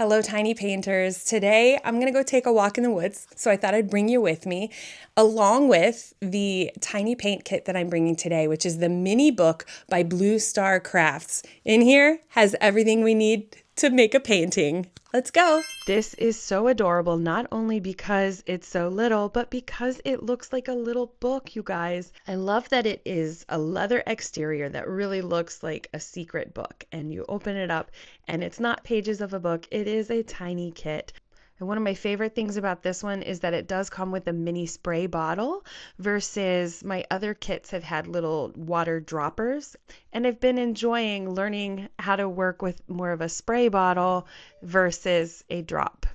Hello, tiny painters. Today, I'm gonna go take a walk in the woods, so I thought I'd bring you with me, along with the tiny paint kit that I'm bringing today, which is the mini book by Blue Star Crafts. In here has everything we need to make a painting. Let's go. This is so adorable, not only because it's so little, but because it looks like a little book, you guys. I love that it is a leather exterior that really looks like a secret book, and you open it up and it's not pages of a book, it is a tiny kit. And one of my favorite things about this one is that it does come with a mini spray bottle versus my other kits have had little water droppers. And I've been enjoying learning how to work with more of a spray bottle versus a drop.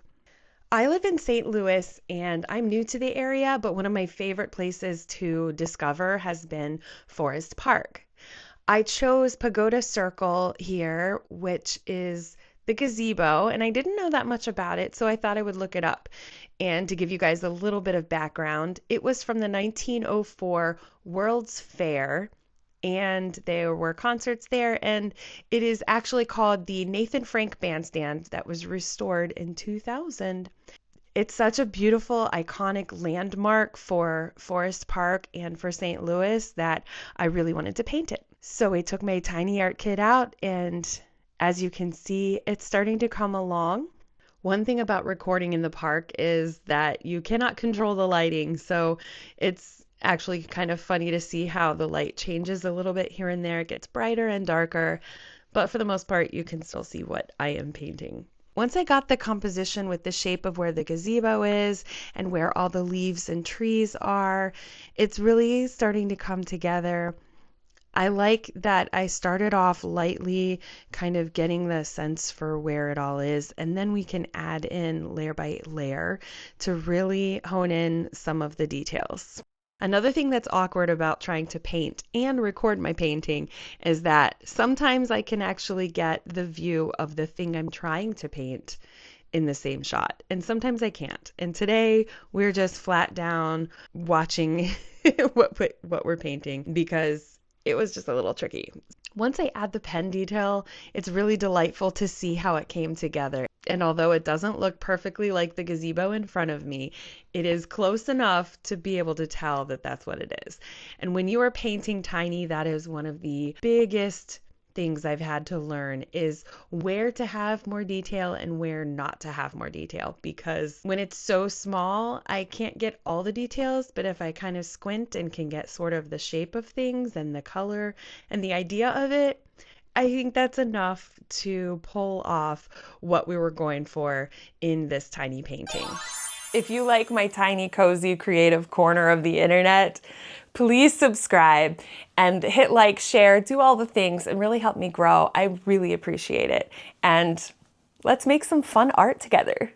I live in St. Louis and I'm new to the area, but one of my favorite places to discover has been Forest Park. I chose Pagoda Circle here, which is the gazebo, and I didn't know that much about it, so I thought I would look it up. And to give you guys a little bit of background, it was from the 1904 World's Fair, and there were concerts there, and it is actually called the Nathan Frank Bandstand that was restored in 2000. It's such a beautiful, iconic landmark for Forest Park and for St. Louis that I really wanted to paint it. So I took my tiny art kit out, and as you can see, it's starting to come along. One thing about recording in the park is that you cannot control the lighting, so it's actually kind of funny to see how the light changes a little bit here and there. It gets brighter and darker, but for the most part, you can still see what I am painting. Once I got the composition with the shape of where the gazebo is and where all the leaves and trees are, it's really starting to come together. I like that I started off lightly, kind of getting the sense for where it all is, and then we can add in layer by layer to really hone in some of the details. Another thing that's awkward about trying to paint and record my painting is that sometimes I can actually get the view of the thing I'm trying to paint in the same shot, and sometimes I can't. And today we're just flat down watching what we're painting because it was just a little tricky. Once I add the pen detail, it's really delightful to see how it came together. And although it doesn't look perfectly like the gazebo in front of me, it is close enough to be able to tell that that's what it is. And when you are painting tiny, that is one of the biggest things I've had to learn is where to have more detail and where not to have more detail, because when it's so small I can't get all the details, but if I kind of squint and can get sort of the shape of things and the color and the idea of it, I think that's enough to pull off what we were going for in this tiny painting. If you like my tiny, cozy, creative corner of the internet, please subscribe and hit like, share, do all the things and really help me grow. I really appreciate it. And let's make some fun art together.